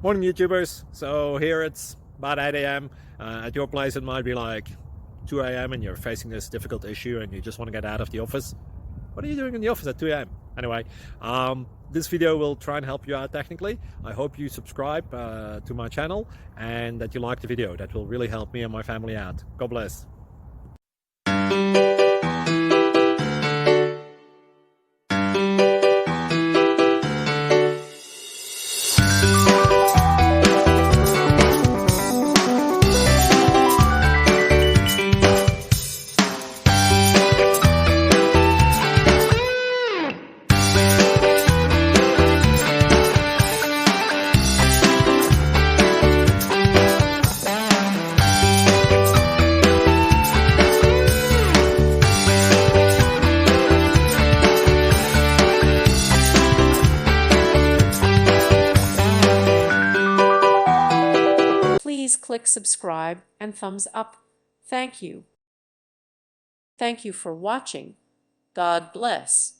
Morning YouTubers. So here it's about 8 a.m. At your place it might be like 2 a.m. and you're facing this difficult issue and you just want to get out of the office. What are you doing in the office at 2 a.m.? Anyway, this video will try and help you out technically. I hope you subscribe to my channel and that you like the video. That will really help me and my family out. God bless. Please click subscribe and thumbs up. Thank you. Thank you for watching. God bless.